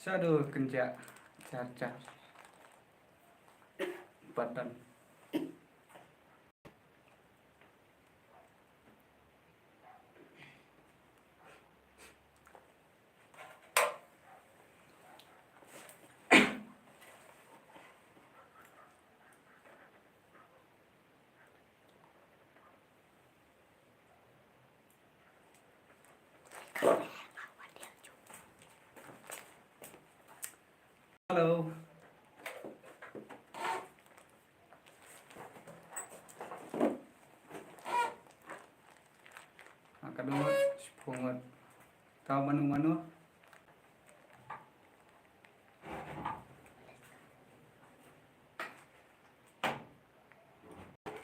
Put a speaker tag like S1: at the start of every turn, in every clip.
S1: Shadow kerja caca badan. Halo. Kadang pungut. Tahu manu-manu?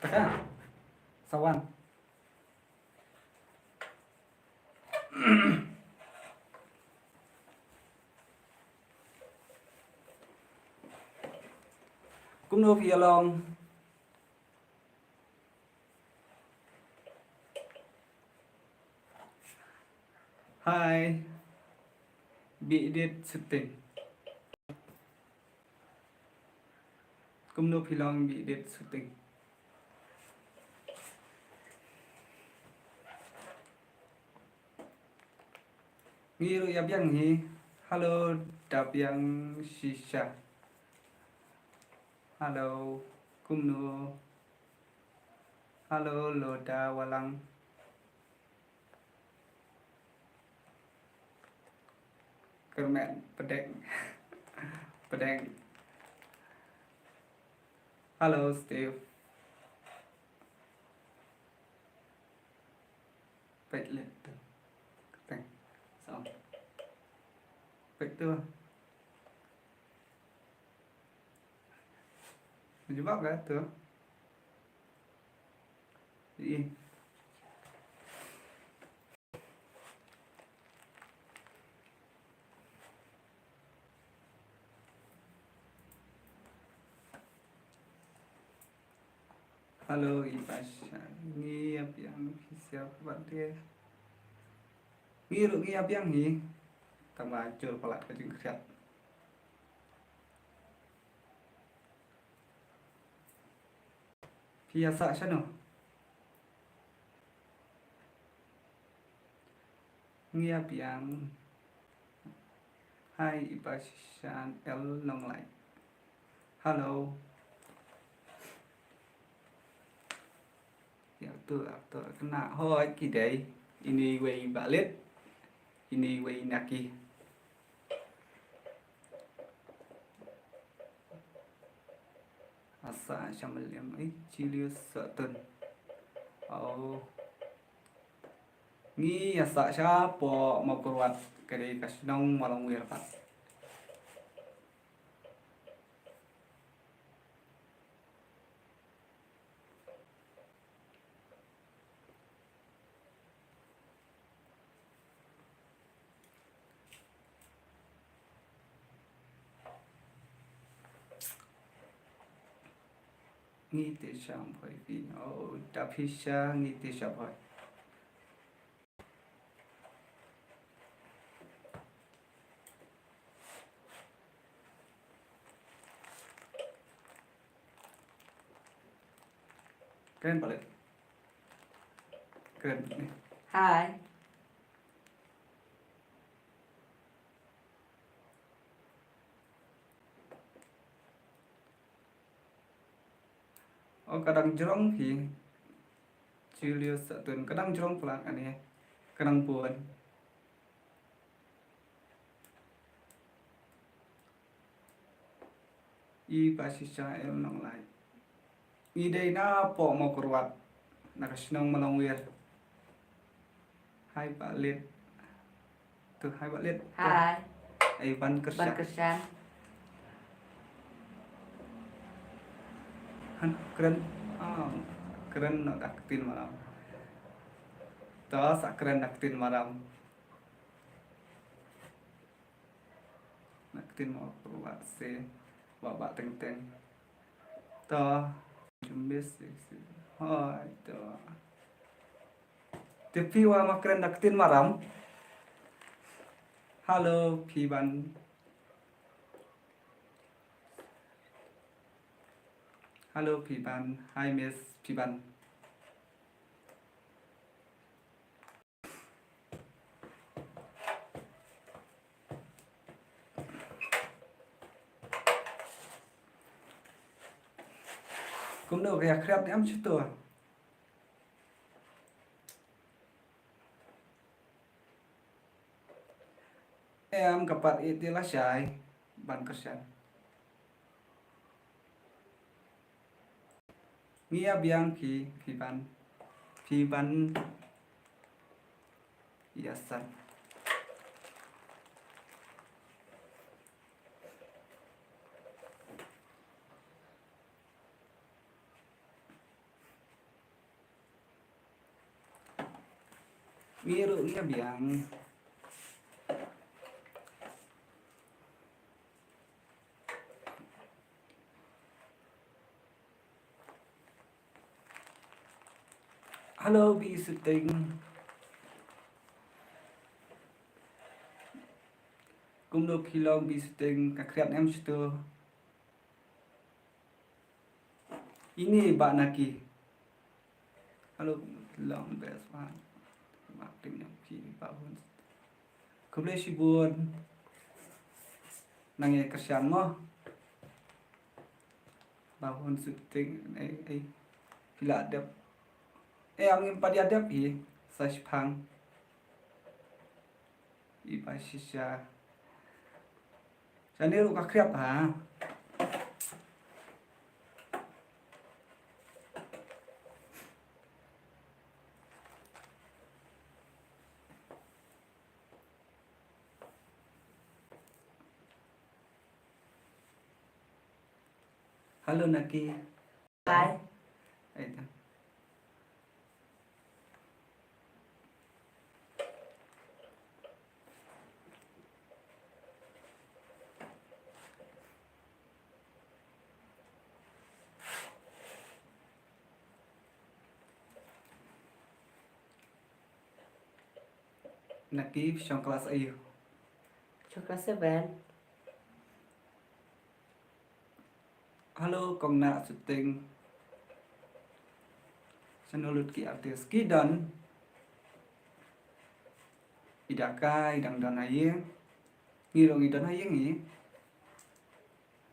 S1: Tekan. Sawan. Cũng phía lòng. Hai. Bị điệt sự tình. Cũng phía lòng bị điệt sự tình. Ngiru ya biang hi. Halo, Dabyang Shisha. Halo, Kumnu. Halo, Loda Walang. Kermen pedeng. Pedeng. Halo, Steve. Baik lihat tuh. Pedeng. Xong. Baik tuh. Menjebak gak tuh? Iya. Halo Ipasha, ngiap yang siapa dia? Ngiru ngiap yang hi, tambah hancur pelat kecil kriat. Biasa sana. Ngiap yang, hai Ipasha El Long Lai. Halo. Ya tuh kena hoi kidai. Ini way balik. Ini way naki. Asa Shamaliam Chilius Sutton. Oh. Ngi asa siapa mau keluar kedai kasinong malang wirpat. Nghi tế sám phải vì đáp hi xa nghi tế sám phải keren balik keren nih.
S2: Hai.
S1: Kadang jerong hi Julius Sutton kadang jerong pelan aneh kadang buan I pasisya el nong lai I day na po mau kurwat nakasinong malangwir. Hai Pak Lid tuh hai Pak Lid
S2: Hai.
S1: Ai ban kerja
S2: Berkesan.
S1: keren keren nak aktin malam toh sak keren aktin malam naktin mau keluar se babak teng toh jumbes hai toh tapi wa keren naktin malam halo piban Halo Piban. Hi Miss Piban. Cũng được ya krep em chứ tua. Em kapat itilah syai ban kerja. Ngia biang Piban. Piban Yasan. Ngiru ngia biang. Halo Bi Syuting. Cũng được khi long Bi Syuting các krep em chứ tua. Ini Mbak Naki. Halo long best one. Martin yang Pak Hun. Kemudian si Bun. Nangya kerjaan mo. Bahun Syuting pila adab. Ang padi adab sa Pang. Iba sisya. Sa niru ka krep ha. Halo Naki.
S2: Hai.
S1: Itu. Naki trong kelas ayu.
S2: Cho kelas 7.
S1: Halo Kong Na Syuting. Sanulut ki artis Kidan. Idaka idang dan ayeng. Ngirong idan ayeng ni.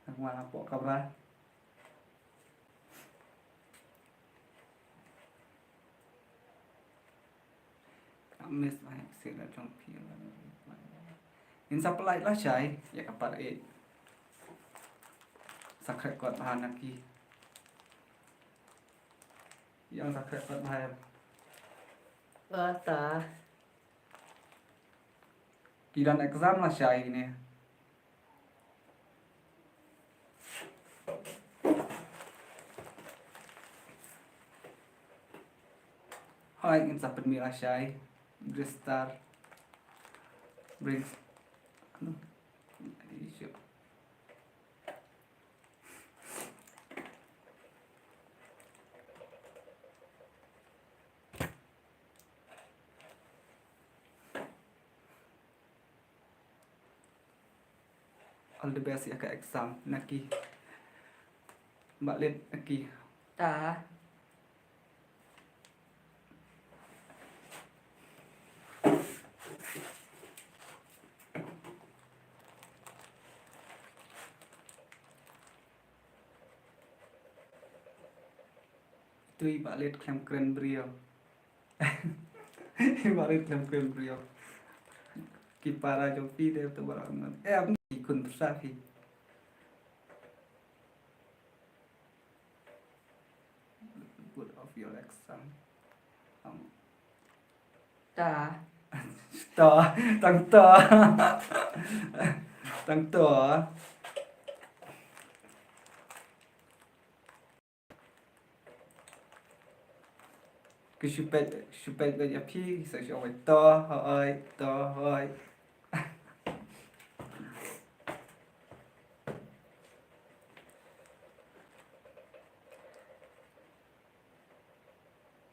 S1: Ngala po kabra. Miss mai sila trong pil. Insa pelai lah syai ya kapar sakret kuat bahan Naki. Yang sakret kuat bahan.
S2: Ta.
S1: Kidan exam lah syai ini. Hai ingin sapet mila syai. Gristar. Brings. Isu. All the best ya ke exam Naki. Mbak Lid Naki.
S2: Ta.
S1: Tui Mbak Lid klem keren beliau. Mbak Lid klem keren beliau. Kipara Jovi dia tu barang. Aku ikut tersafi. Good of your exam.
S2: Ta.
S1: To, tăng to. Tăng to. Cứ chụp cái nhà phi sẽ cho phải to hơi.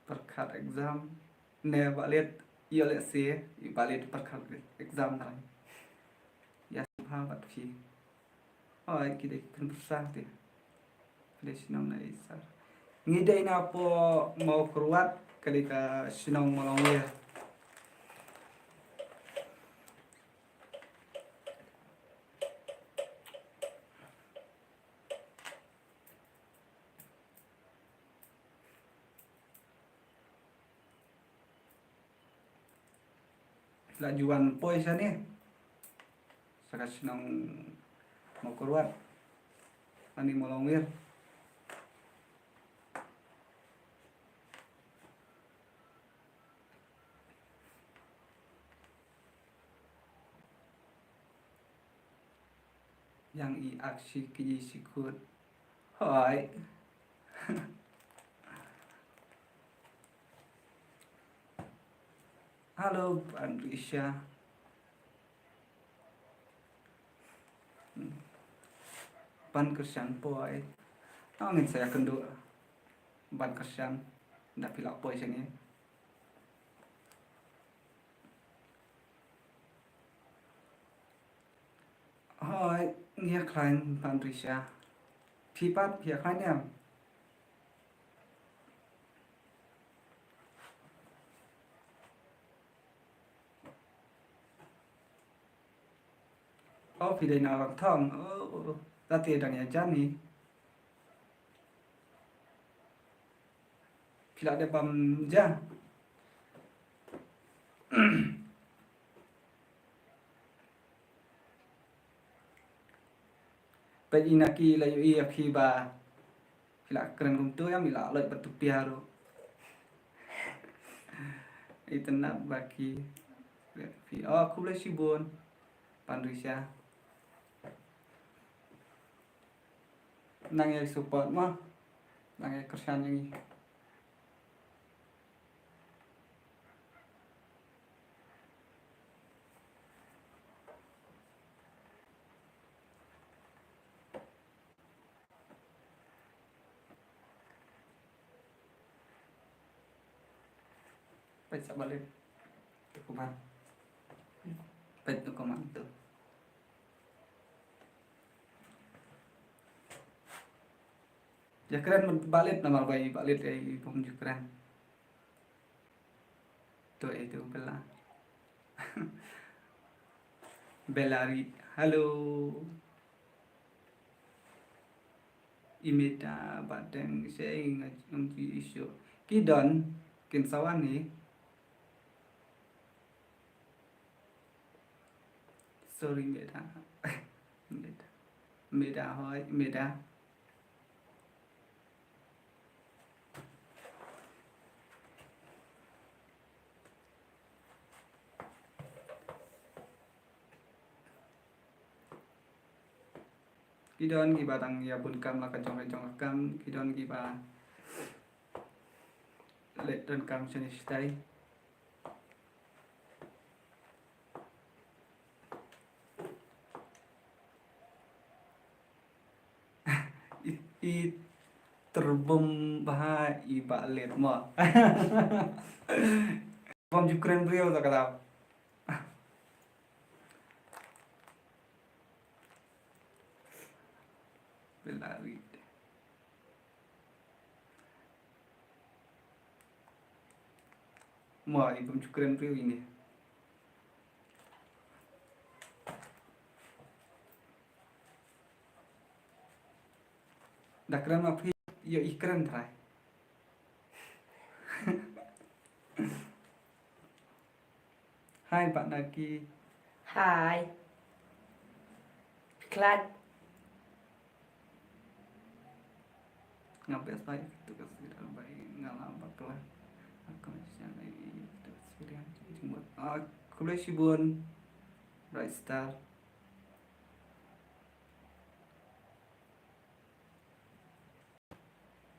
S1: Perkat exam. Nè bạn liệt yêu lệ xế. Bạn liệt perkat exam này. Ya subhan bạn phi. Hơi cái đấy cần sát thì. Pilih sinong na isar. Ngiday na po mau kurwat kalika sinong malongir. Lajuan po isa ni. Saka sinong mau kurwat. Ani malongir. Yang i aksi kiji sikut. Hai. Halo, Andrisha. Ban kersian poi. Angin saya kendu ban kersian. Ndak pilak poi sini. Hai, ngia klain Andrisha. Pipat pia klain ya. Oh, pidai na lang thong. Oh, dati dang ya jani. Pila de bam ja. Pe inaki layu iya ba. Pila keren kum tu ya mila loy batu piaro. Itu nak baki. Oh, aku boleh sibun. Pandrisya. Nang ya support mah. Nang ya kersan yang Pet sa balik. Tukuman. Pet tukuman tu. Ya keren balik nama bayi balik ay pum keren. Tu itu bela. Belari. Halo. Imita bateng saya ingat nanti isu. Kidon kinsawan ni. Sorry meda. Meda. Meda hoy meda. Kidon giba tang ya bun kam la kajong kam kidon giba let dan kam sini stay. I terbom bah iba let mo. Pom jukren beliau tak kata. Belari. Mo ibum jukren beliau ini. Dah keren apa yo ikran try. Hai Pak Naki.
S2: Hai. Klad.
S1: Ngapain saya itu kesulitan baik ngalam bakal aku masih lagi itu kesulitan cuma aku boleh sibun Bright Star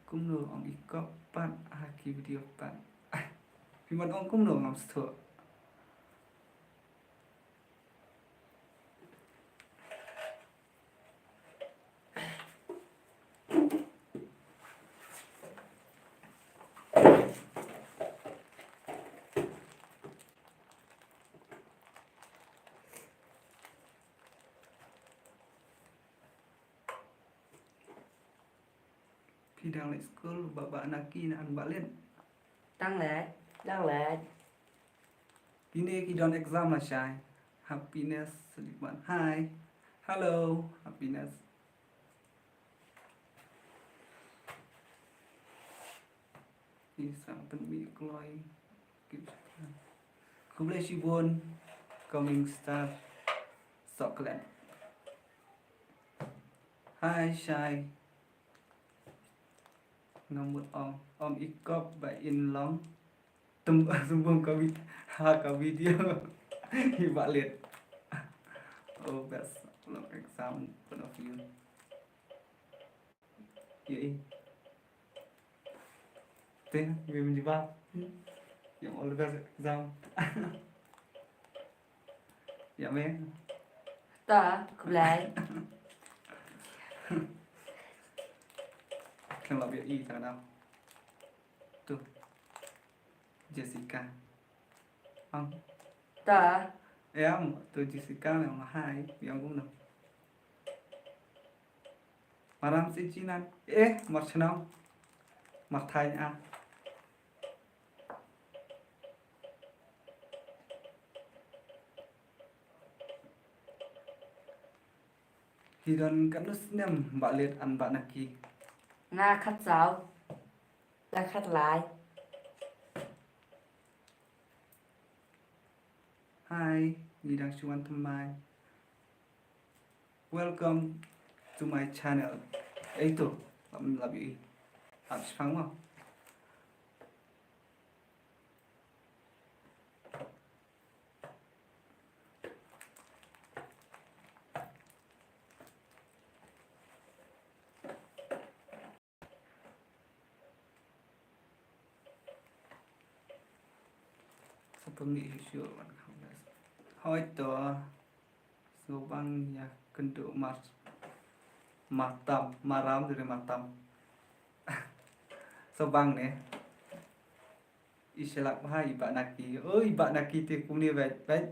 S1: kum lo ong ikop pan haki video pan piman ong kum lo ngam sto khi đang lại school baba anaki na an balen
S2: Đang lẽ
S1: ini khi don exam là sai happiness sedikit bạn hi hello happiness isang penmi kloy Congratulations coming star chocolate hi shy ngomot om ikop by in long sumbung ka video hiba liệt oh best look exam one of you vậy tên vì mình đi vào yung all best exam dạ mẹ
S2: ta cũng lại
S1: khen làm việc y thằng nào tu Jessica không
S2: ta
S1: em tôi Jessica là hai vì ông cũng được Maram si Chinan mặt senang mặt thay à thì đoàn cắt nút nem bạn liệt ăn bạn naki
S2: na khát giáo ta khát lại
S1: Hi, Nidang Chuan Thamai. Welcome to my channel. Itu, lebih habis panggung. Seperti isu hỏi to số băng nhà cân độ mặt tầm mà rám rồi mặt tầm số băng này iselak hai iba naki oh iba naki thì cũng đi về đấy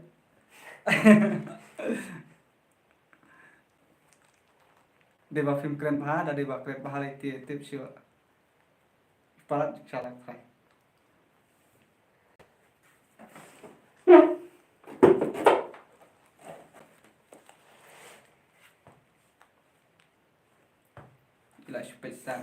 S1: để vào phim keren phá đã để vào keren phá lại thì tiếp sửa parat salah phải lại spesial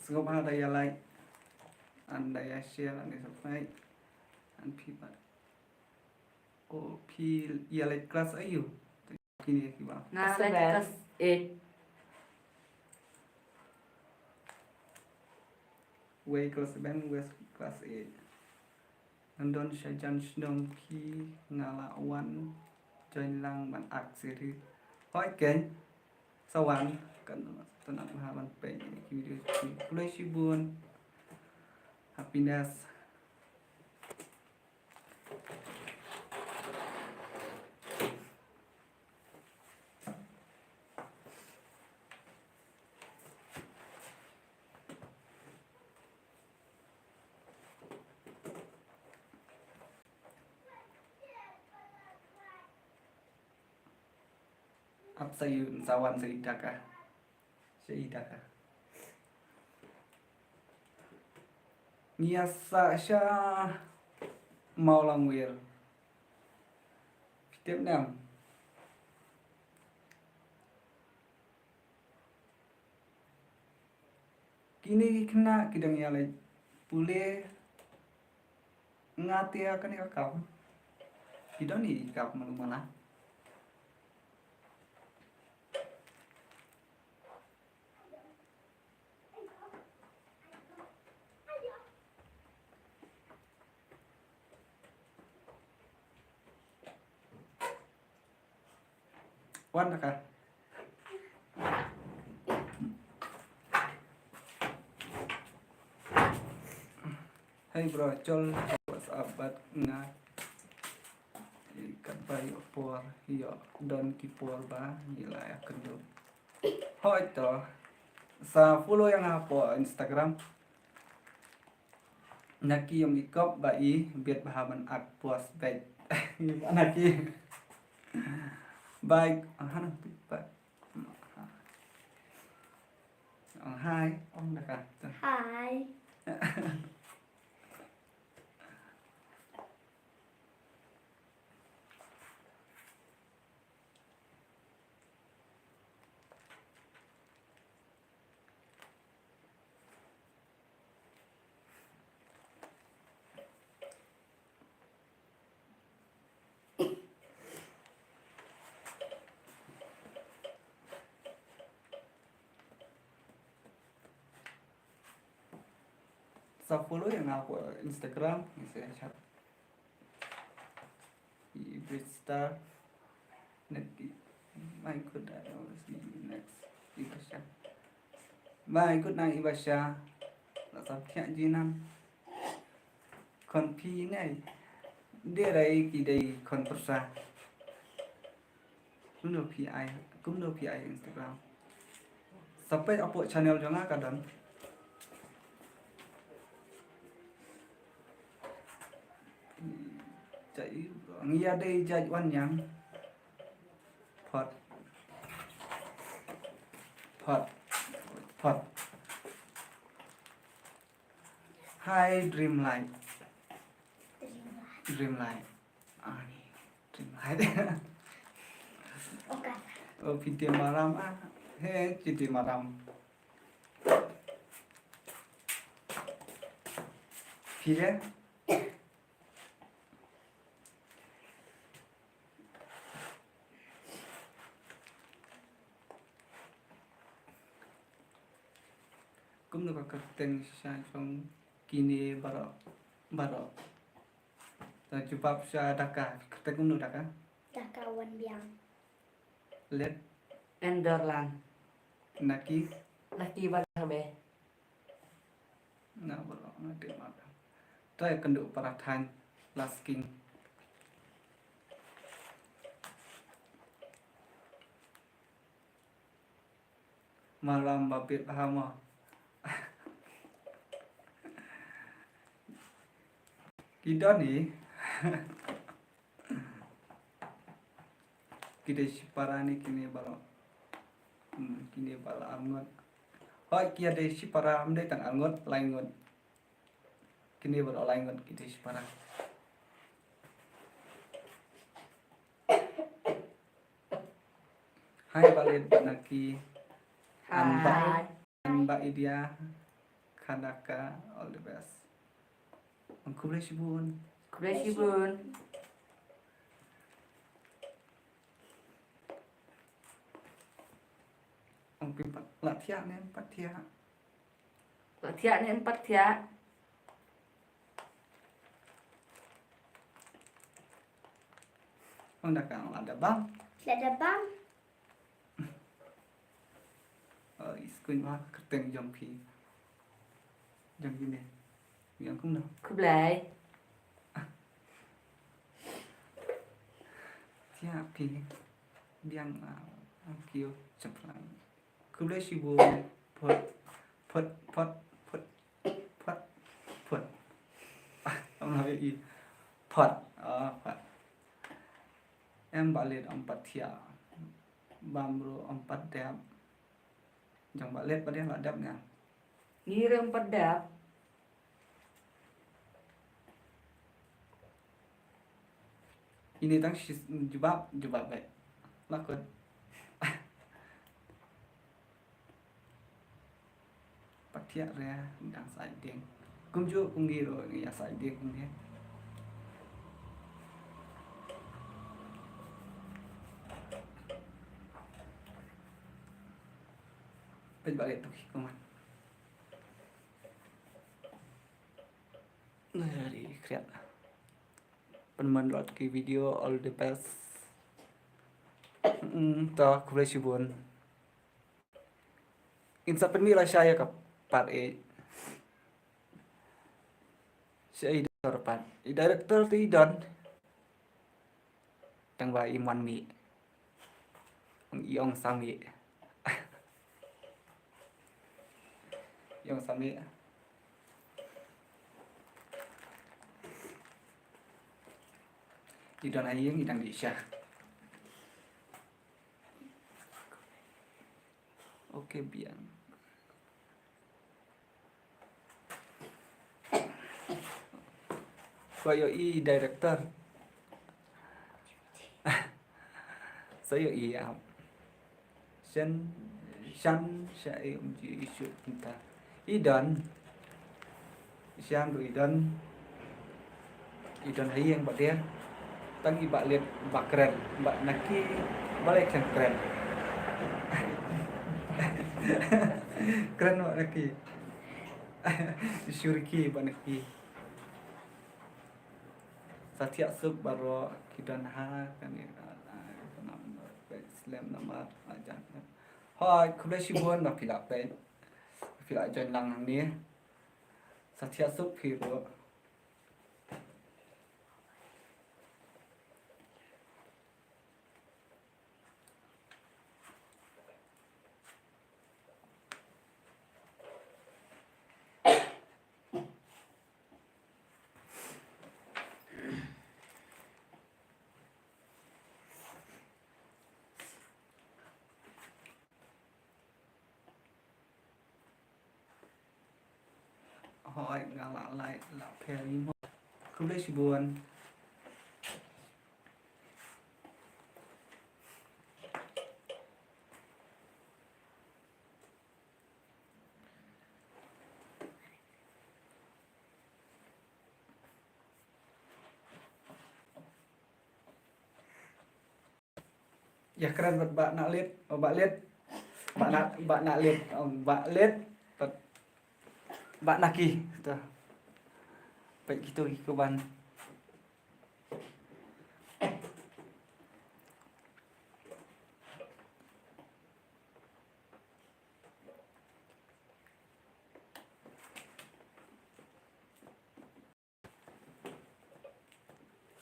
S1: Sengop ada ya like anda ya share anda subscribe and people oh pil ya like kelas ayu kini kiba
S2: na lại class 8
S1: way kelas 7 west kelas 8 Nandon Syajan Sdong Ki ngalawan join lang man aksiri hỏi kén sau ăn cần tenang mahalan pe video kulai sibun happiness ap sayun sawan seidaka Niasa sya mau langwir tiếp nam kini kena kidang ya lai pule ngatia kan kakak kidang ni kap malu mana Wan ka Hai bro, col sahabat nga bayo por yo don ki por ba gila ya kendo hoi to sa follow yang apa Instagram naki yang ikop bai biat bahaman ak puas baik gimana ki baik hana baik hai ông đã cả
S2: Hai.
S1: sa follow yang apa Instagram saya chat Ibristar naki my good I will see you next Ibasha my good night Ibasha là sắp thiện gì năm còn phi này để đây kỳ đây còn bớt ra cũng được phi ai Instagram sampai upload channel jangan kadang chạy nghe đây chạy quan nhang Phật Phật Phật Hai Dreamlight Dreamlight
S2: Okay.
S1: Piti maram he piti maram Pire cũng được các tên sai trong kini baro dan jubab sa daka kita cũng được daka
S2: Dah kawan biang.
S1: let
S2: Enderland.
S1: naki
S2: Laki Balabe.
S1: na baro na de ma try kendu parathan last king malam babit hama kita ni kita siparani kini balo kini balo angot hoi kia de sipara amde tang angot laingot kini balo laingot kita sipara hai balit naki
S2: Hai.
S1: Mbak Idia Kanaka all the best Aku boleh sibun
S2: Kuresibun.
S1: Ông pimpat latihan nen patia
S2: Latihan ni 4 tiak.
S1: Ông đã càng ada bang
S2: Ada bang.
S1: Iskuin wah keteng jam pi jam gini yang cũng được
S2: Kublai.
S1: tia pi biang kêu chập lại cứ lấy sibun phật phật phật phật phật phật ông nói gì phật phật em balik empat tia bambu empat dap jangan balik pada yang ladapnya
S2: Ngirim pedap.
S1: ini tang jubab baik lakon patia rea đang sai tiếng cũng chưa cũng đi rồi người sai tiếng cũng thế bên balik tuh kuman dari kreat penmenduat ki video all the best to kuliah sibun insa penmila saya ke part A si director part director ti don chẳng và im one mi ông sang mi ông sang mi di don ayeng idang di sya oke biang Koyo i director saya iya sen san saya umji isu entah idan siang du idan hayang mbak dia tangi mbak lihat mbak keren mbak naki balik yang keren keren mbak naki syuriki mbak naki Satya sub baro kidan ha kan ya Islam nama aja Hoi kuda sibuan mbak pilak pen pilak join lang nang ni Satya sub hero Hoi ngalak lại là peri mo kuda sibuan ya keren buat mbak nak lihat mbak lihat mbak nak lihat mbak lihat mbak naki tuh baik gitu ikuban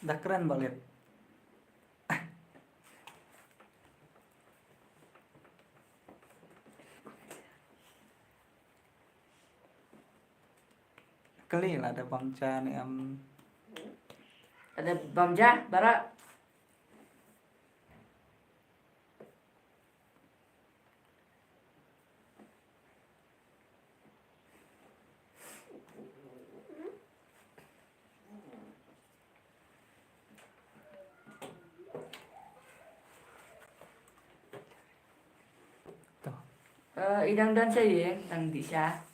S1: dah keren mbak lihat kali là ada bang cha này em
S2: Ada bamja, bara.
S1: tuh
S2: Idang dan saya tang di sya.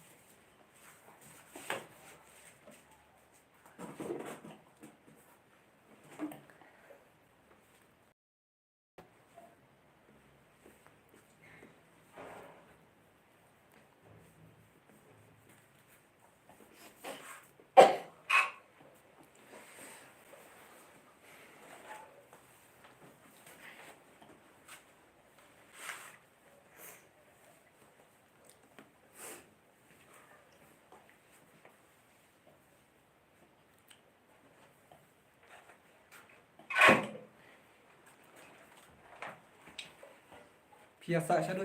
S1: biasa shadow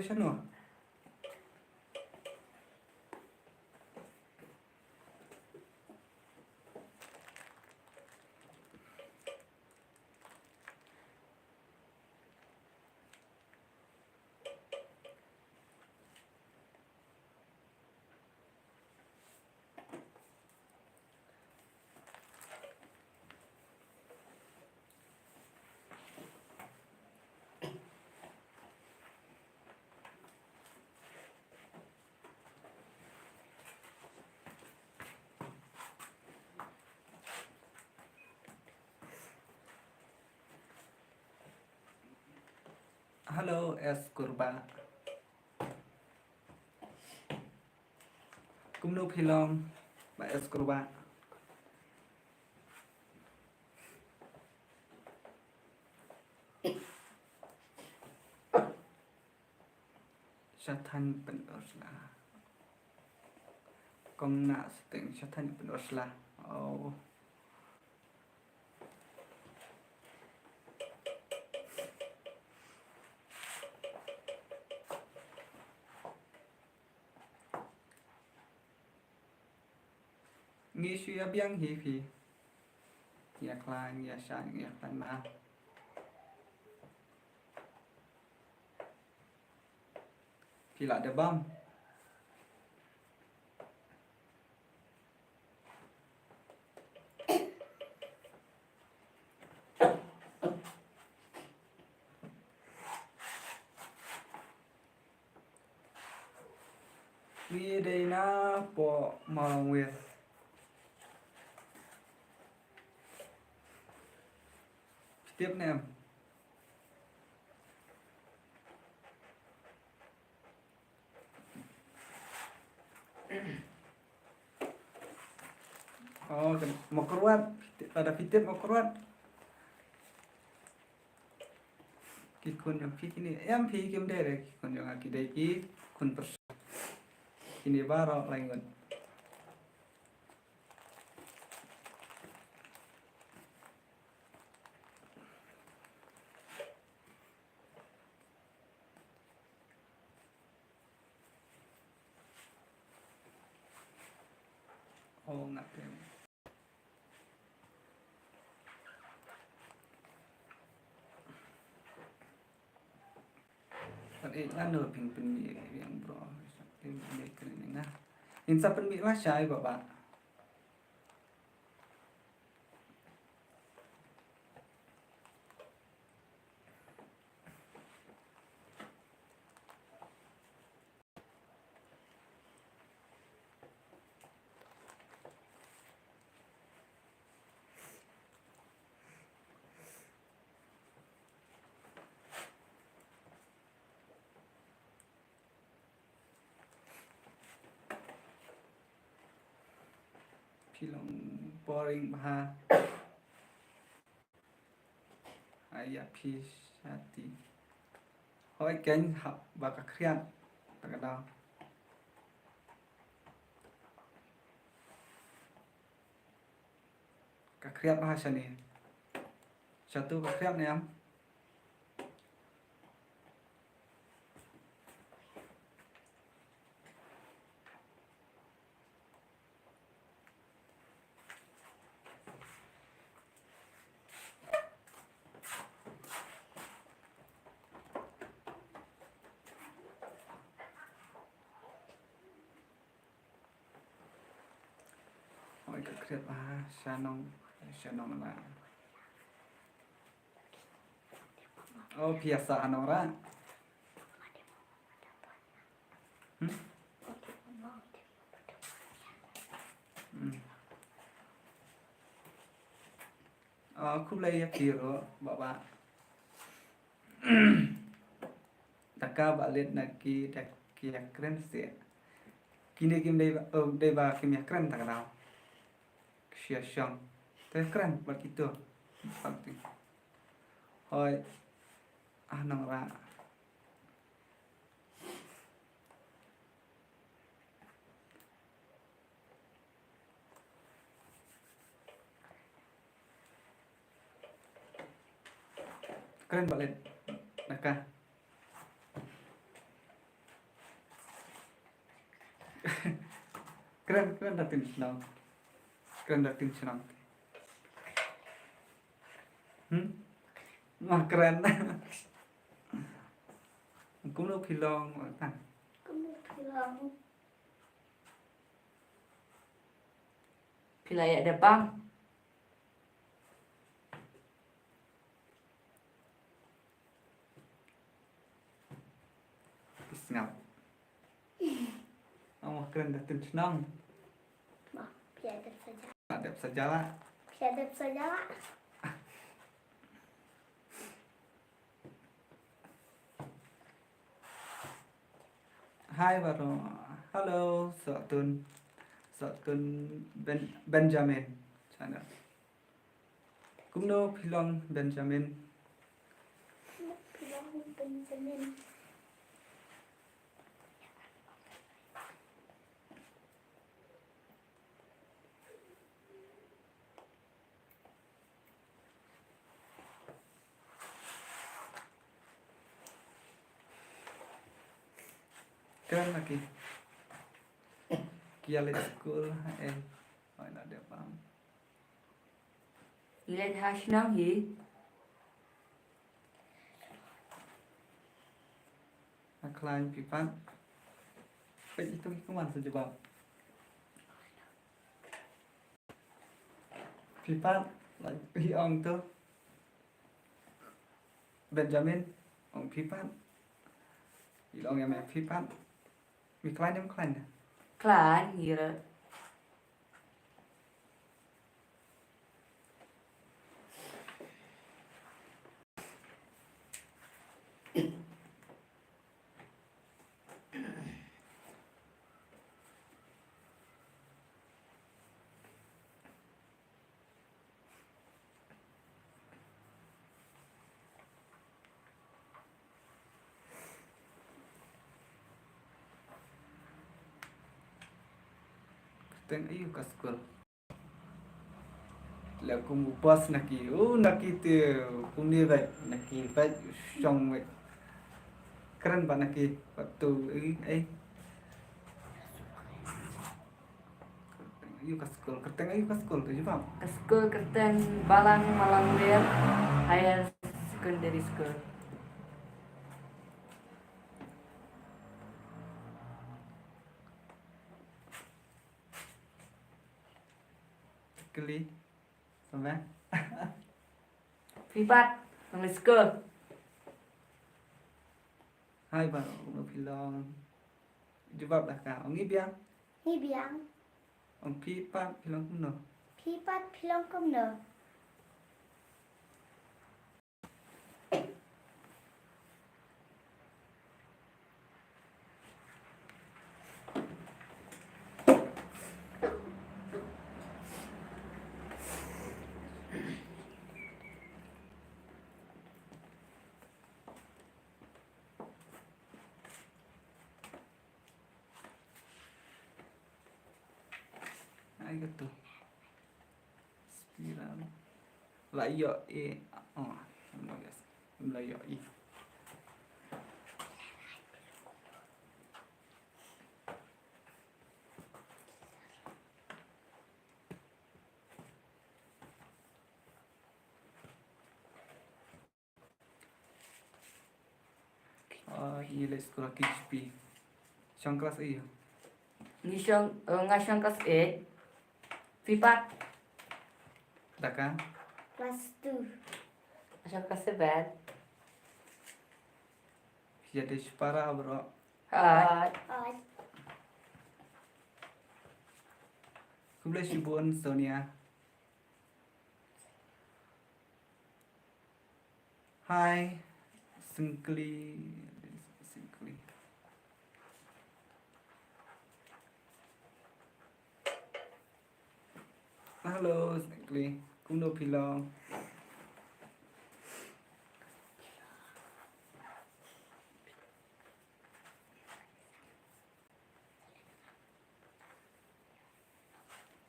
S1: halo es kurba kumnu philong ba es kurba Satan penosla công nạ tỉnh Satan penosla oh ngisi biang hi phi ya klan ya sang ya tanah phi la de bam ni đây na po mong with tiếp nè em oh mau keluar ada fitip mau keluar kikun yang fi kini em fi kim đây đấy kikun yang aki đây ki kun pers kini baru lain oh nggak tem còn ít là nửa bình bình mỹ yang bro tim ini keren nah insa pen mỹ lah saya bapak film boring bah ayah pisati hoi keng học và các khian tất cả đó các khian bahasa nih satu các khian nih em các khian bahasa nong là oh biasaan orang khúc lây kiro bapak taka balik lagi dak kia keren sih kini kim đây ba kim ya keren tak tahu siang tapi keren begitu penting hoi nong ra keren balik naka keren datin senang keren datin senang mà keren cũng đâu khi lo tan
S2: Pila ya ada bang.
S1: Snap oh keren datin senang
S3: Biadab saja.
S1: adab saja lah
S3: Biadab saja lah.
S1: hai baru halo Sotun Benjamin channel cũng đâu film Benjamin
S3: Bilang Benjamin.
S1: keren lagi Kia Let's School hỏi là đẹp không?
S2: Lên 2 năm gì?
S1: Klein pipan. Vậy tôi kemana sejebak? Pipan, lagi ông tuh. Benjamin, ông pipan. Ông yang main pipan. Mi klein em klein ya?
S2: Klein hier.
S1: Ten ayo ke school. Là cùng một boss naki, naki tuh, cùng đi vậy, naki vậy, xong vậy. Keren pak naki, waktu ấy. Ayo ke school, keteng ayo ke school tuh jepang.
S2: Ke school Kerten Balang Malangdir Higher Secondary School.
S1: Keli, sampai.
S2: Vipat English School.
S1: Hai bạn, ông Pilong. Jawab dah kau. Ông biang,
S3: Ni biang.
S1: ông Pipa Pilong kuno.
S3: Pipat pilong kumno.
S1: Hai gitu. Spiral. Layo e. Oh, no guys. Layo e. Ini sekolah KHP. Trong kelas I.
S2: Ngasang kelas 8. Vipat
S1: Dah kan?
S3: Kelas 2.
S2: ngasang kelas 7.
S1: Jadi parah bro.
S2: Hai.
S3: Oi.
S1: Aku boleh sibun Sonia. Hai. Singkli. Singkli. Halo Singkli. Kuno Pilong.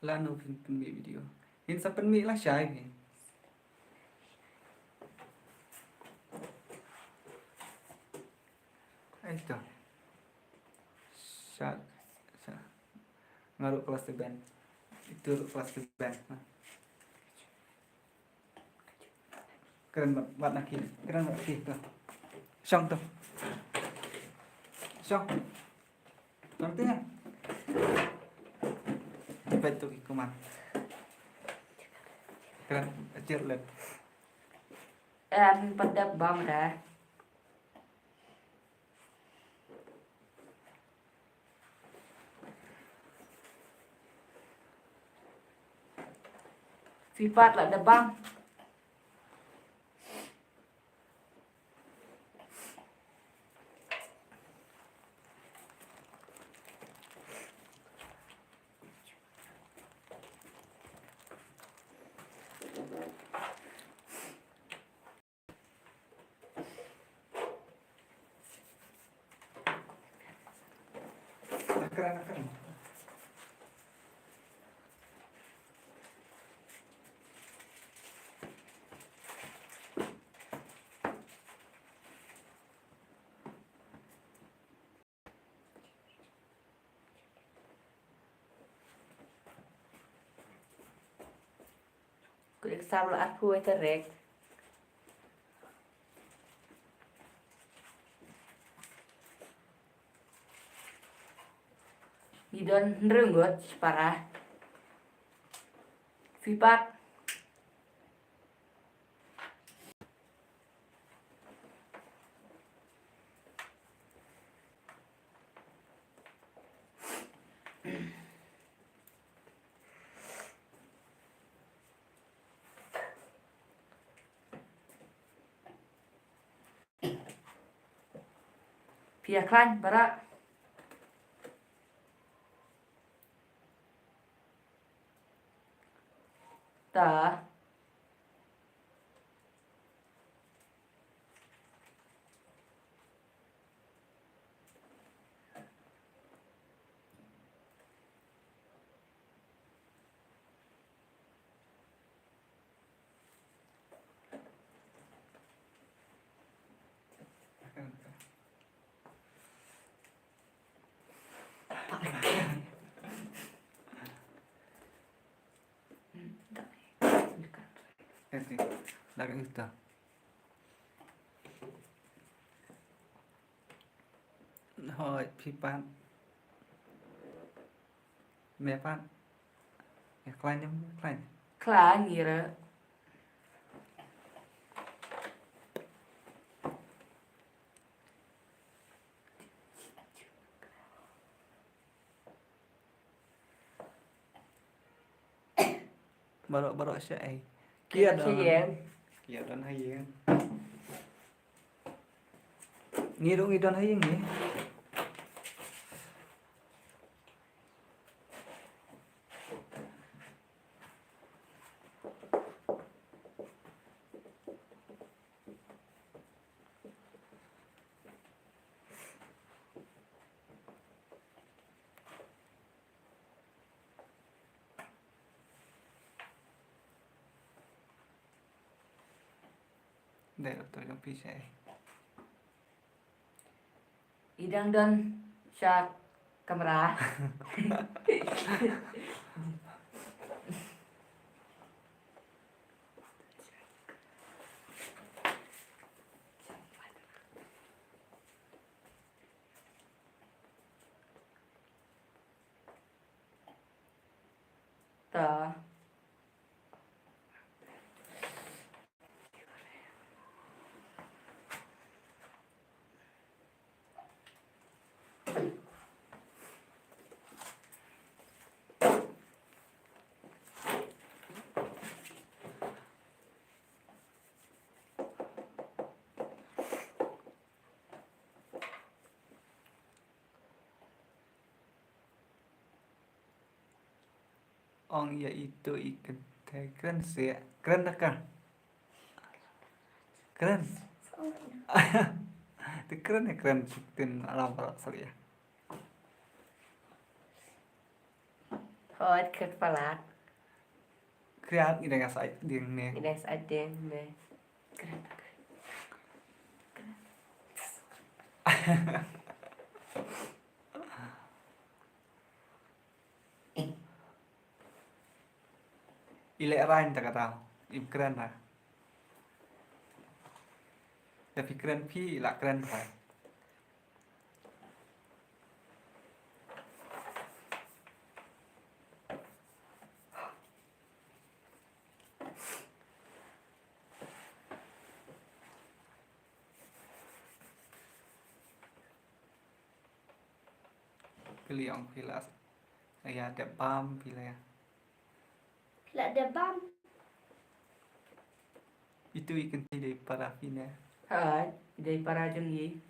S1: Lano penmi video. Ini sa penmi lah siya ini. Ito. Siya. Ngaruh kelas di band. Itu kelas di band. Keren banget naki. Keren banget sih tuh. Song tuh. Song. Ngerti nggak? Baik tuh kuman. Keren, kecil lihat.
S2: Pada bam dah. Vipat lah ada bam.
S1: Keren.
S2: Ku exam la at pui terek. Idon nrenggot parah. Fipat. Pia klan bara. Ta.
S1: Oke, lagu itu. Hỏi phi pan mẹ pan mẹ klein em klein
S2: Klan ngira.
S1: baru sẽ
S2: Kia
S1: kia
S2: yang.
S1: don hay gì nghe đúng nghe don hay gì nhỉ để tôi trong phi sẽ
S2: Idang don syak kamera. Ta.
S1: ong ya itu ikan teh keren sih keren tak kan keren itu keren ya keren tin alam kalau sorry ya
S2: Hot ket palat.
S1: kreat ini nggak saya ding nih
S2: Ines adem me. Keren.
S1: ile rain tak tahu im keren lah tapi keren pi lah keren phải pilih yang pilih ya ada bam pilih ya
S3: Là bam.
S1: itu ikan tidak parafina
S2: Hot. Dari para jenggi.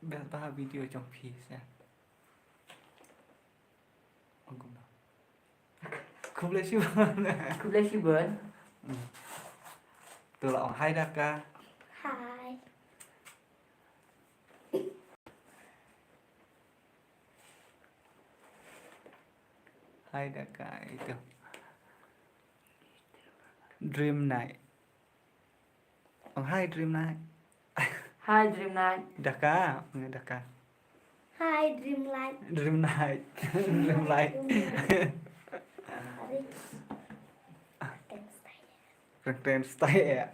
S1: best bah video trong phi nha ông cũng nói không lấy siêu
S2: Ku boleh sibon.
S1: từ lọ hai đaka
S3: Hai.
S1: hai đaka itu dream night ông hai dream night
S2: Hai dream night.
S1: đaka nghe đaka
S3: Hi, Dreamlight.
S1: Dream night. Dream light.
S3: Rich. Thanks,
S1: Keren style ya.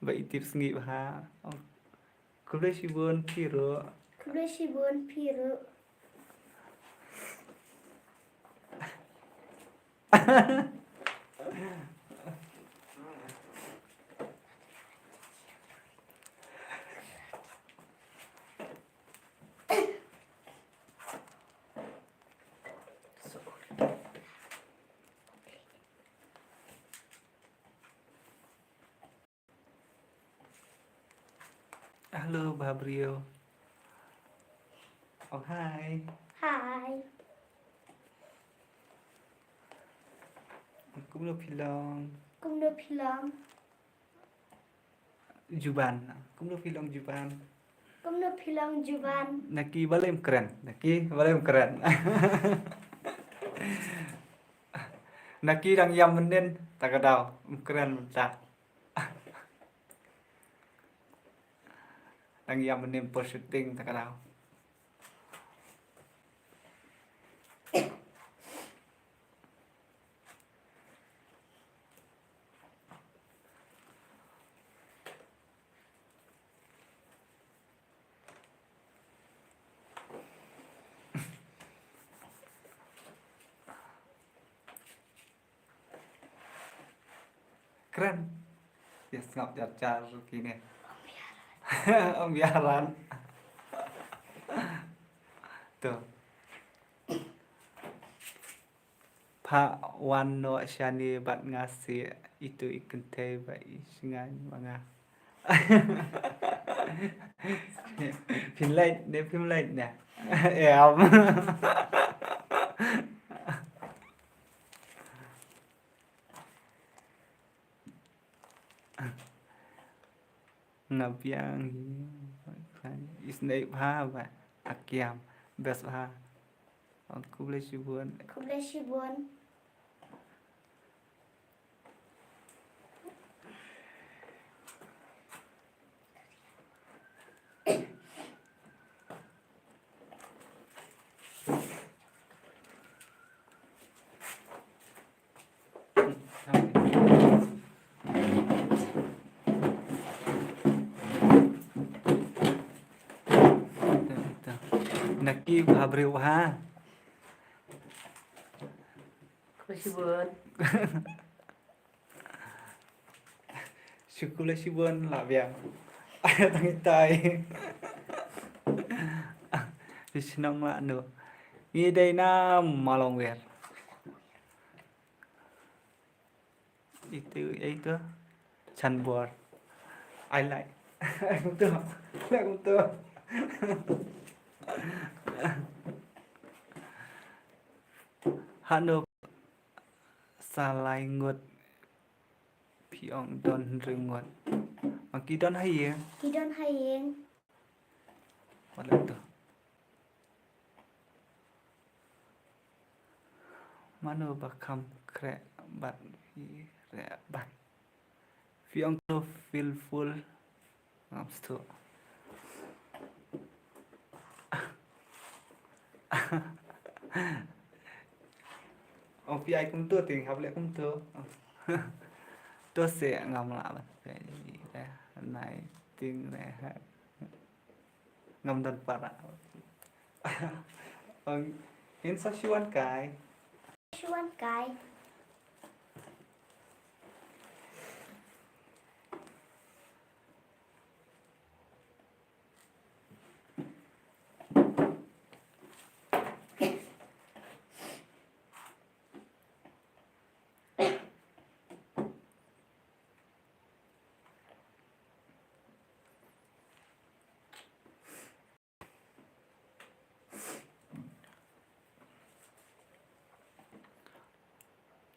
S1: Vậy tips nghỉ ha. Kulo shibun piro.
S3: Kulashibun Piru.
S1: Halo Babrio. Oh hai.
S3: Hi.
S1: Kulo pilong
S3: Kumno Pilong.
S1: juban. Kulo pilong juban.
S3: Kumno Pilong Juban.
S1: Naki balem keren. Naki balem keren. Naki đang yam menen takadaw. Keren mentak. Đang yam menen post shooting takadaw. Keren. Ya ngọc jar gini. Om biaran. Tuh. Pak Wano Shani bat ngasih itu ikan teh bayi singan mga. Finlight nè. Em. Ngabiang isnei ha ba akiam bes ha. Aku boleh shibun.
S3: Kulashibun.
S1: Naki Babrio ha.
S2: Kulashibun.
S1: Syukurlah shibun lah biang. Tangitai. Di senang lah nu. Ini day na malong wer. Itu Chanbor. I like. Aku tuh. Hanu salai ngut piong don ringot. Maki don hay ya.
S3: Kidon Haying.
S1: Wala to. Mano bakam kre bat vi re bat. Piong to feel full. Ngaps to. Oh pi ai cũng tua tiền học lẽ cũng tua. Tua sẽ ngầm lạ bạn. Cái gì đây này tiếng này ha. Ngầm đơn para. Yun sa siwan kay.
S3: Shuan Kai.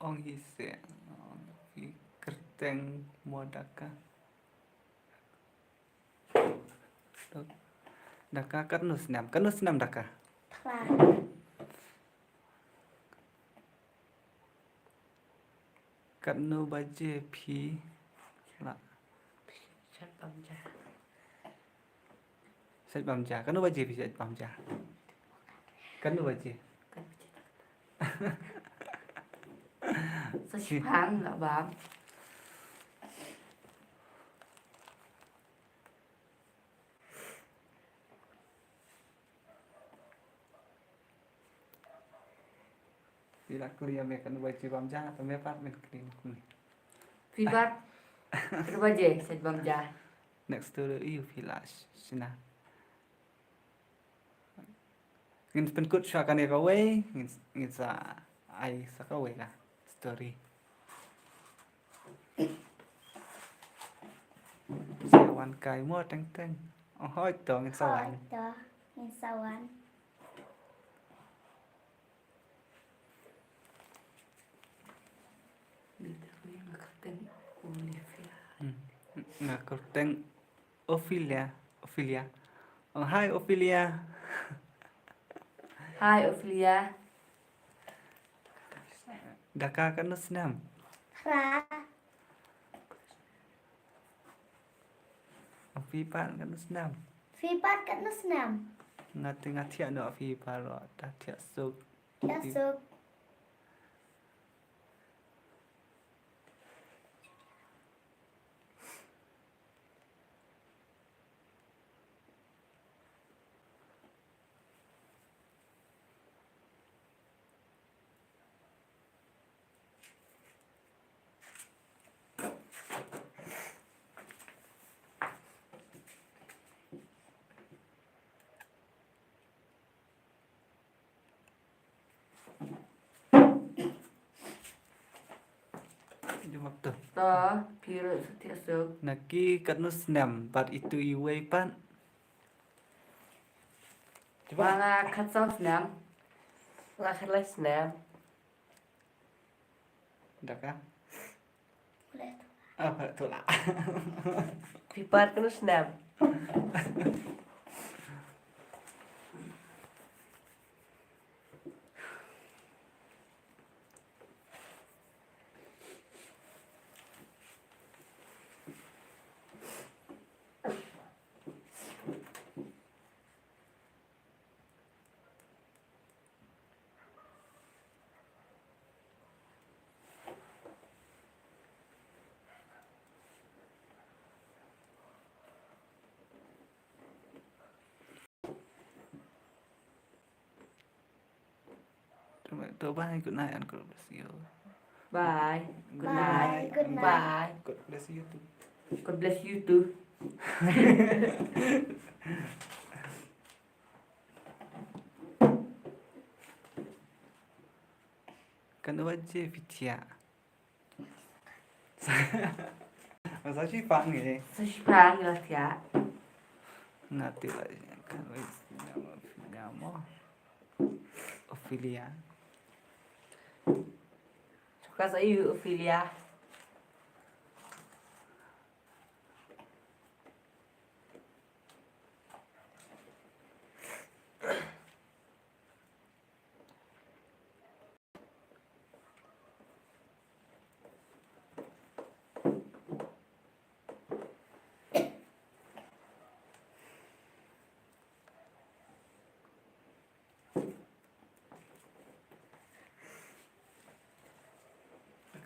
S1: Ong hise. Kerteng modaka. Daka kan nus nam daka.
S3: Pla.
S1: Kan nu baje phi la.
S2: Chat bamja.
S1: Sách bamja. Kan baca fi sách bamja. Kan baca.
S2: Kan sách phang là bám.
S1: Tidak clear me kan baca bamja atau me part me clean kuni.
S2: Fibat. Terbaje sách bamja.
S1: Next to the EU village sina. Ngin penkut syakan ya kawai ngin sa ai sa kawai lah story. Sawan kai mo teng teng. Oh hoi to ngin sawan.
S3: Hỏi tờ in sawan.
S2: Dito yung nakateng Olivia.
S1: Ngakur teng Ophelia. Oh hi Ophelia.
S2: Hi Ophelia.
S1: Daka kan senam.
S3: Ra.
S1: Ophipa kan senam.
S3: Phi bát cất nó nằm.
S1: Ngati ano Ophipa ro ta tiak suk.
S3: Đã sụp.
S1: Jumap tu.
S2: To piro setiap suk.
S1: Naki kan senam bat itu iwe pan. Coba.
S2: Mga katsaw snam.
S4: Nga khalay snam.
S1: Daka.
S3: Boleh.
S1: Apa tu lah.
S4: Pipat ka no snam.
S1: Coba tu bye good night and God bless you.
S2: Bye. Good
S3: Bye.
S2: night.
S3: Good night.
S2: Bye.
S1: God bless you too.
S2: God bless you too.
S1: Kan baca Vitia. Masa sih pak ni.
S2: Sách phang là thia.
S1: Ngati lah kan nama Ophelia.
S4: Suka sa iyo, Ophelia.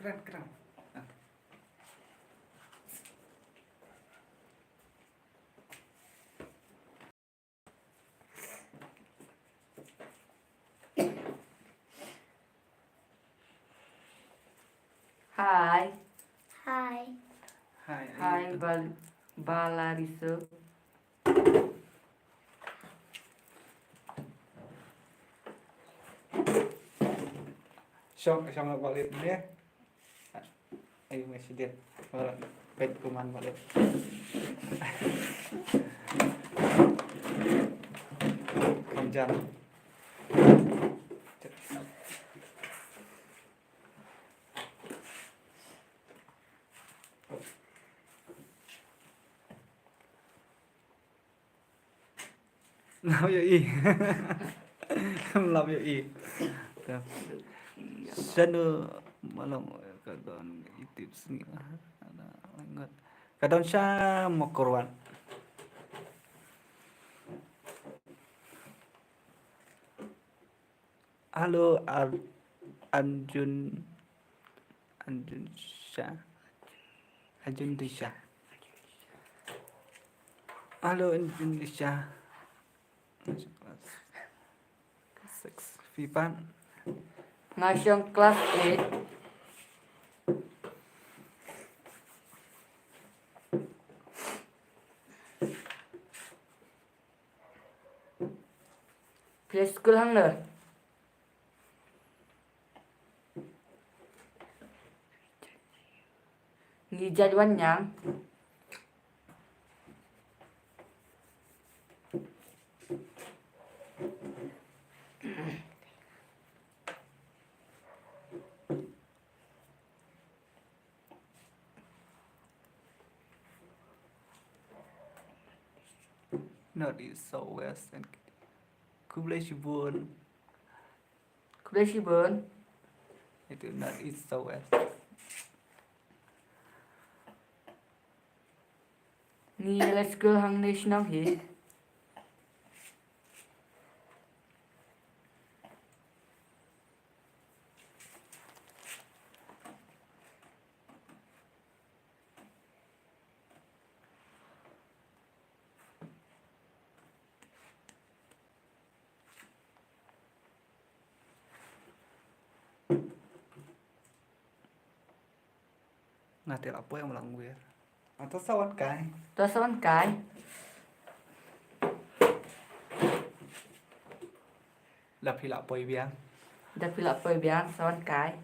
S1: Keren.
S2: Hi.
S3: Hi.
S2: Hi Balariso.
S1: Xong xong là gọi điện nhé. Ayo masih dia. Kalau pet kuman balik. Không jam. Làm vậy y. Làm vậy y. Sanu malam ke don YouTube sini ada langat Kadon siya mokorwan. Halo Arjun Syah. Arjun Disha. Halo Arjun Disha. Masuk kelas 6 Vipan.
S2: Ngasong kelas 8. Play school hang le. Ngi jadwan nyang.
S1: Not is so west and Kublai Shibun.
S2: Kublai Shibun.
S1: Itu not is so west.
S2: Ngi le school hang national hi.
S1: Ngati apa yang melangguir? Atau sawat kai?
S2: To sawan kai.
S1: Lap hi lap poi biang.
S2: Da pila poi biang sawan kai.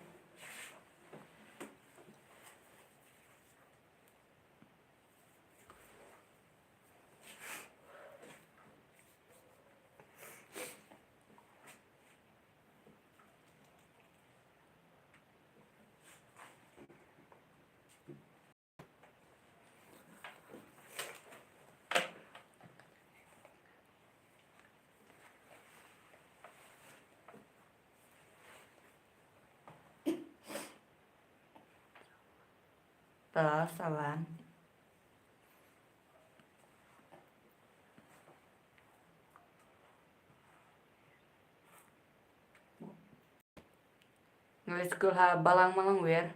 S2: To sawan. Ngi school ha balang malangwir.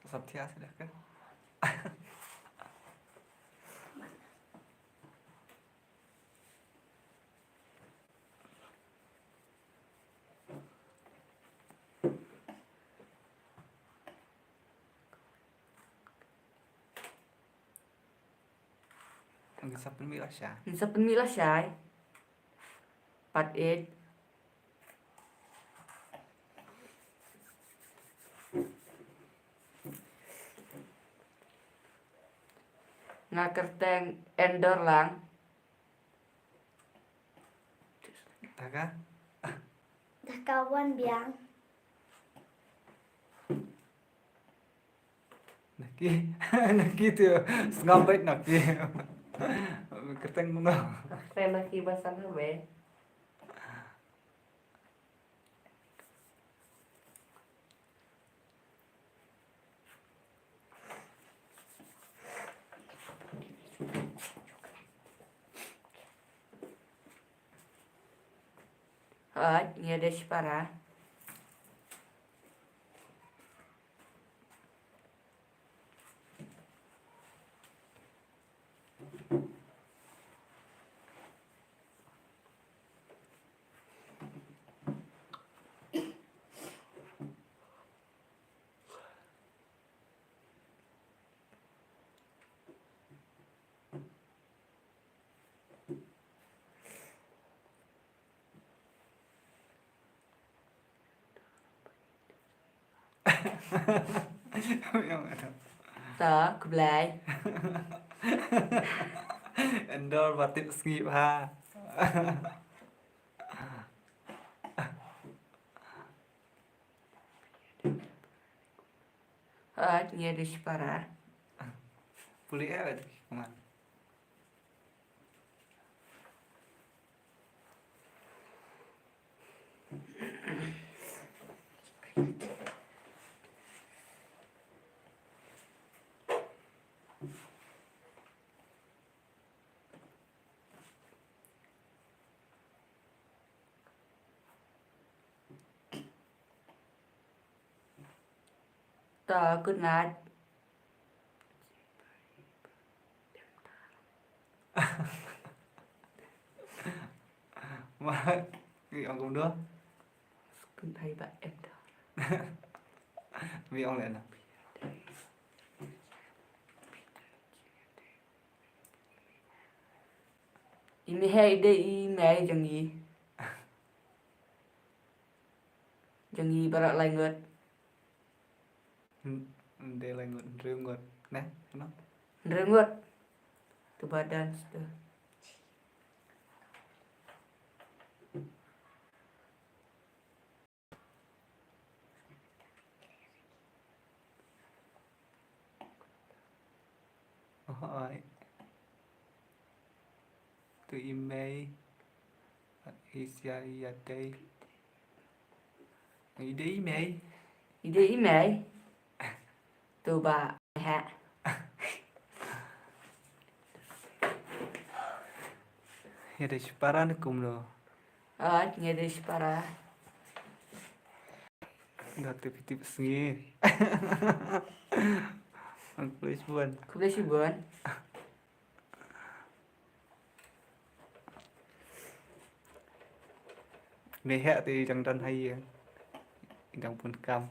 S1: Sabtia sudah kan? Ang sa pamilya siya.
S2: Sa penmila syai. Part 8. Ngakerteng endor lang.
S1: Taka?
S3: Dah kawan biang.
S1: Naki. Naki tu. Sengambait naki. Keteng mo na.
S4: Saya lagi bahasa we.
S2: Ngi ada para.
S1: Yang mana?
S2: To Kublai.
S1: Endor batik skip ha.
S2: Nghe được para.
S1: Pulih ya kemana?
S2: Good night.
S1: Mà vì ông cũng được.
S2: Good night bạn em.
S1: Vì ông lại nào.
S2: Ini hay đi mẹ jangan gì barak lain ngot.
S1: Để lại ngột rêu ngột nè nó.
S2: Rengot. Tu badan tu.
S1: Hỏi từ email Asia đây nghĩ đi email
S2: Ide email. Tu ba ha.
S1: ya deh separan kum lo
S2: Nghe được para.
S1: nggak tip sengi ang tulis buan
S2: Ku boleh buan.
S1: mẹ hẹ thì chẳng đần hay chẳng buồn cam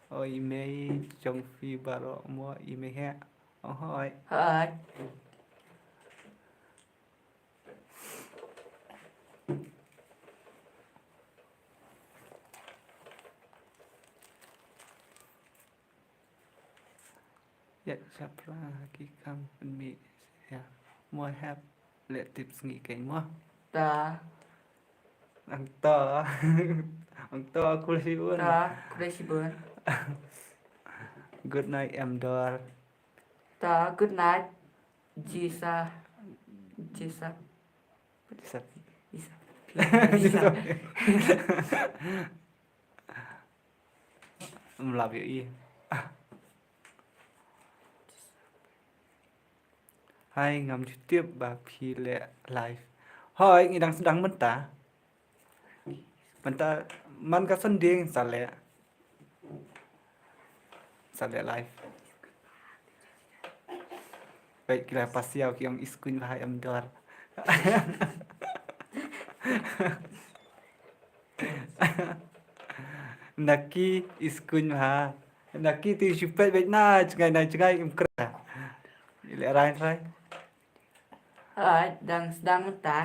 S1: ôi email trong phi bà rõ mua email hẹ hỏi ya siapa lagi kamu ini ya mau have lihat tips nghỉ cảnh mua
S2: Ta.
S1: ang to ang to aku sih buan
S2: Ta. Ku boleh buan.
S1: good night em door
S2: Ta. Good night. Jisa.
S1: Bisa.
S2: Bisa.
S1: làm việc y hai ngắm trực tiếp bà phi lệ live hỏi nghĩ đang đăng mất ta man ka sending sale live baik kira pasiau ki ang iskun lah am dor naki iskun ha naki ti chupet bet na cngai im kra ile rai rai
S2: Đang ta.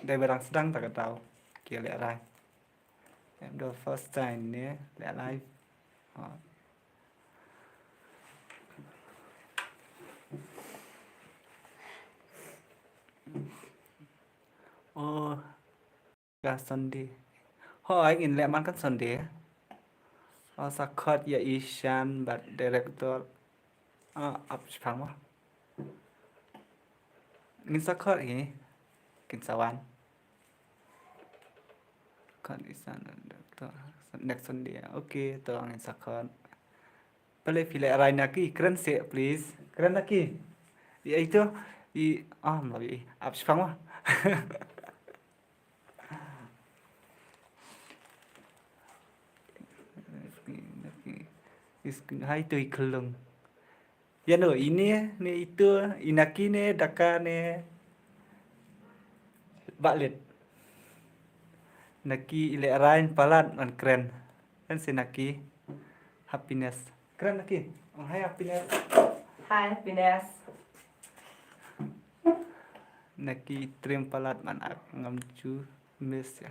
S1: Đây bà đang sedang tak tahu kia lẹ rai em đồ first time nhé lẹ live cả Sunday hỏi anh lẹ man kan Sunday sakot ya Ishan but director up phang mà ngin sakot ini kin sawan kan Ishan director next Sunday okay to ngin sakot boleh pilih arahnya ki keren sih please keren lagi ya itu melalui up phang mà hai tùy kelung ya no ini ne itu inaki ne daka ne baklit naki ile rain palat man keren kan si naki happiness keren naki hai happiness
S2: Hi happiness.
S1: naki trim palat man ngam chu miss ya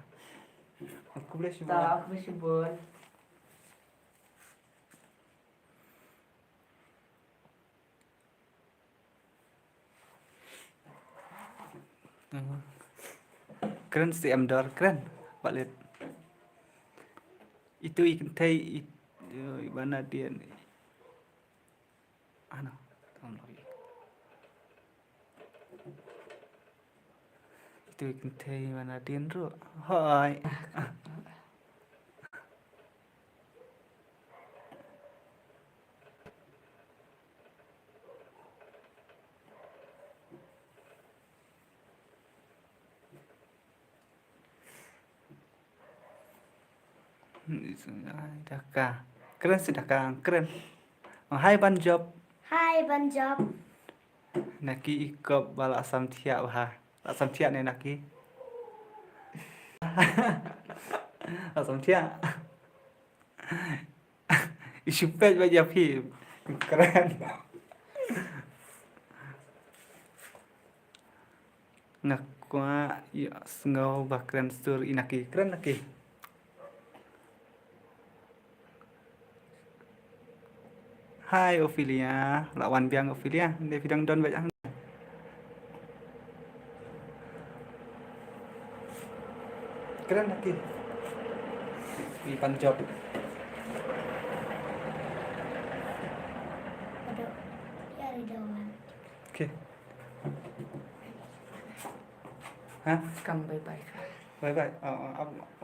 S1: aku boleh
S2: Ta.
S1: coba
S2: Ku boleh buan.
S1: Keren si Amdor keren balik itu ikan tei mana dia ano tolong lagi itu ikan tei mana dia ro hai Daka keren si Daka keren hai ban job
S3: Hai ban job.
S1: naki ikop bala asam tiak ha asam tiak ne naki asam tiak isu page baca film keren nakwa ya sengau bakren sur inaki keren naki hai Ophelia lawan biang Ophelia dia bidang don baca keren naki di panjab
S3: Aduh, ya ridawan.
S1: oke hah
S2: Come bye-bye.
S1: bye bye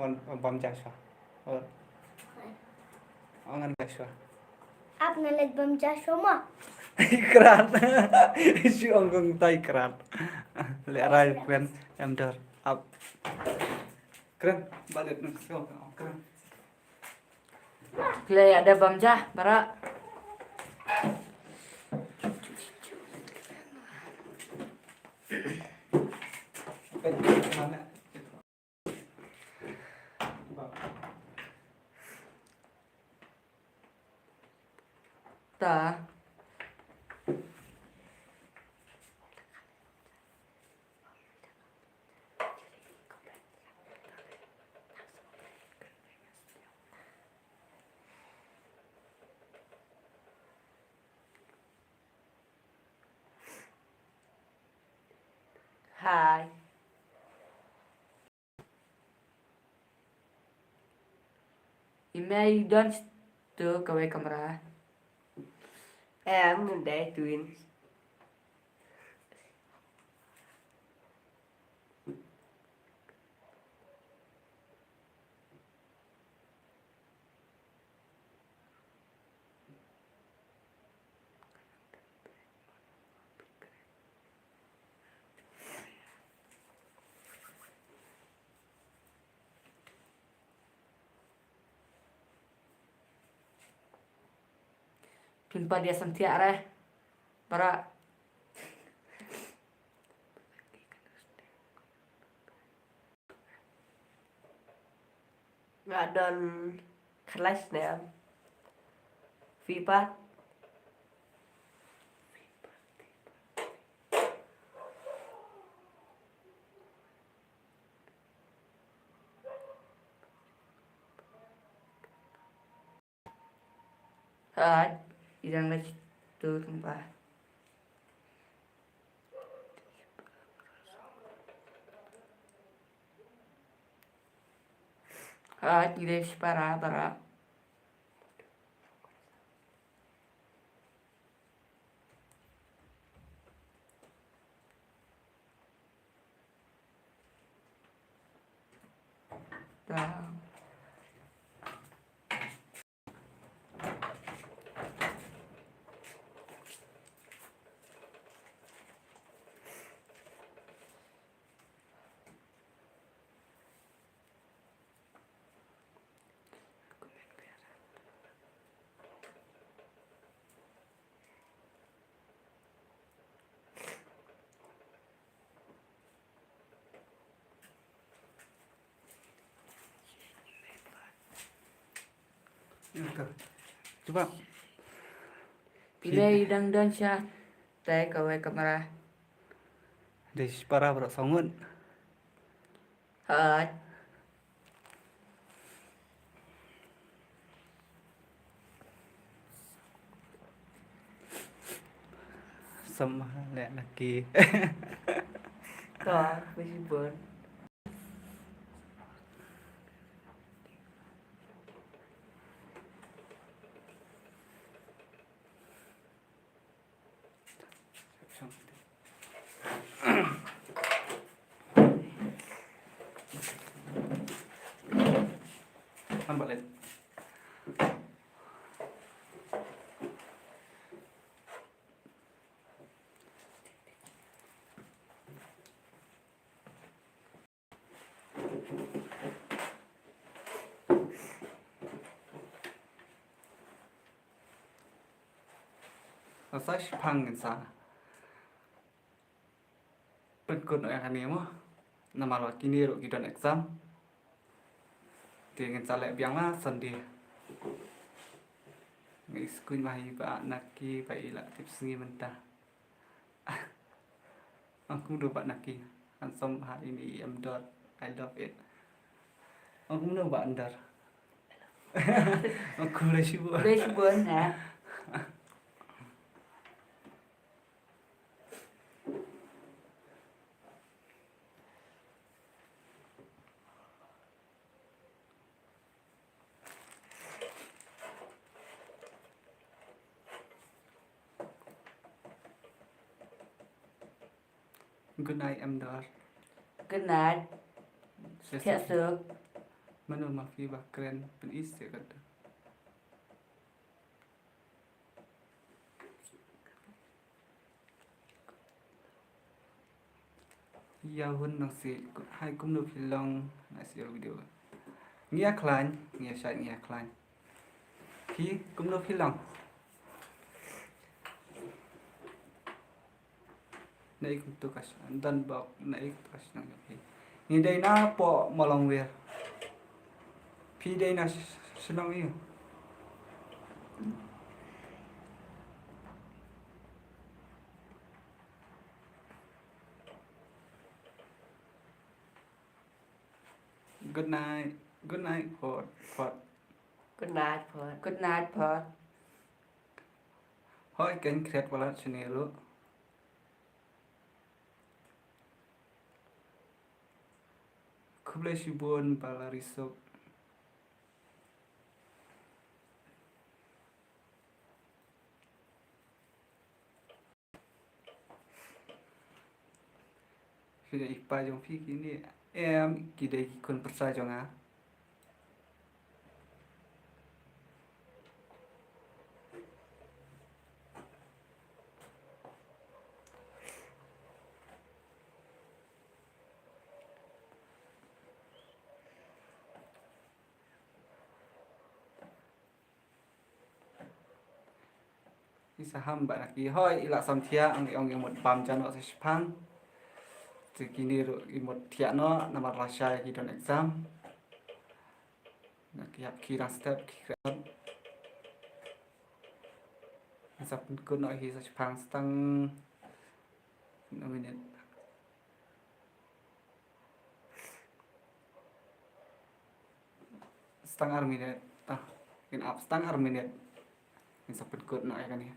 S1: on bom jasa ngan jasa
S3: Ap ngalit bam jasoma.
S1: kerat si onggong tai kerat le rai keren Amdor up keren balik nang keren
S2: Play ada bamjah, bara.
S1: mana
S2: Ta.
S4: Hai.
S2: Email don't tu kawai kamera.
S4: Em để tuyên.
S2: Jumpa dia sentia reh. Bara.
S4: Nggak don kelas nè em. Vipat.
S2: Idang lagi tu tempat. Tidak separa bara. Ta.
S1: coba
S2: Pilih idang dan syah. Teh kawai kamera.
S1: di para berak songun
S2: Hai.
S1: sama lihat lagi
S4: Có, với buồn.
S1: Ăn bật lên. Saya panggil sana. Pengikut yang kami mau, nama lagi ni ruk kita exam. Dengan salek biang lah sendiri. Ngai skul mahi ba naki ba ila tips ngi mentah. Aku udah ba naki. Handsome hari ini dot I love it. Aku udah ba andar. Aku udah sibuk.
S2: Please buồn hả?
S1: Good night Dor.
S2: Good night. Thiệt sự.
S1: Mana mafi ba keren pen isi kata. Ya hun nang si hai kum no pilong nasi video. Ngia klan, ngia syai ngia klan. Pi kum no pilong. Naik untuk kas dan bak naik kas nang pi. Ni dai na po molong wer. Pi dai na senang iyo. Good night. Good night for
S4: Good night, Phật.
S2: Good night, Phật.
S1: Hoi ken kret wala channel. Kublai shibun pala risok. Sudah ipa jong pi kini kidai kon persa jong ah. Isa hamba lagi hoi ila samtia ang một pam chano sa Jepang. Kini imut tiak no nama rasya hidon exam. Nak kiap kirang step kiran. Isa pun no hi sa Jepang setang 1 minit. Setengah minit. In up setengah minit. Isa pun kut no kan ya.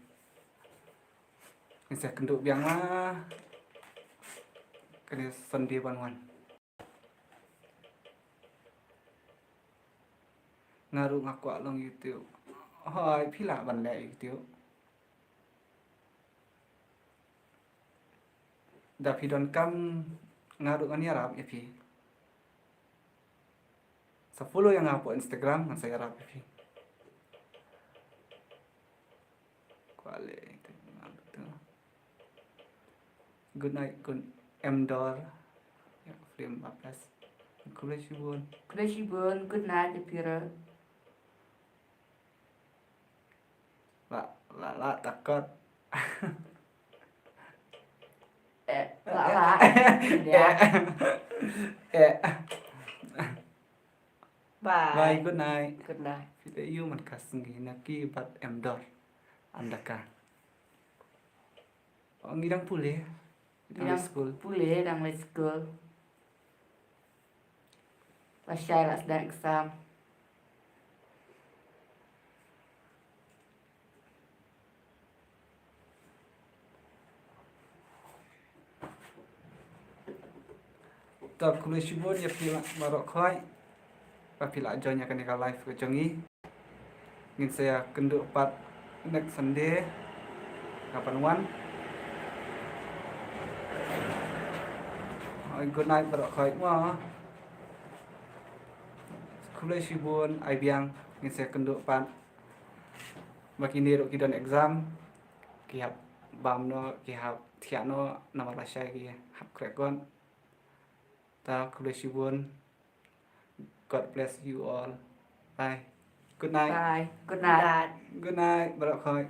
S1: Isa kenduk biang lah. Kena sendi wan. Ngaruh ngaku along YouTube. Hoi pila ban le YouTube. Da pidon kam ngaruh kan ya rap ya pi. Sa follow yang ngapu Instagram kan saya rap ya pi. Kuale itu ngaruh tu. Good night good Dor. Ya film apa? Kublai shibun.
S2: Please buồn. Good night, Pira.
S1: La takut.
S2: Lạ. Dạ.
S4: Bye.
S1: Bye, good night.
S4: Good night.
S1: Video man kasengi naki bat Dor. Andaka. Ang ngidang pulih. Ngidang school.
S2: Pulih đang lên school. Và Shai là đang exam.
S1: Top kuliah sibun ya pila barok khoi. Papila joinnya kan ka live ke jongi. Ngin saya kenduk pat next Sunday. Kapan wan? Good night barok khoi mo. Kuliah sibun ai biang ngin saya kenduk pat. Makin ni ro kidon exam. Kihap bam no kihap thiak no nama rasai ki hap krekon. Ta kuliah sibun. God bless you all. Bye. Good night.
S2: Bye. Good night.
S4: Night.
S1: Good night. Barok khoi.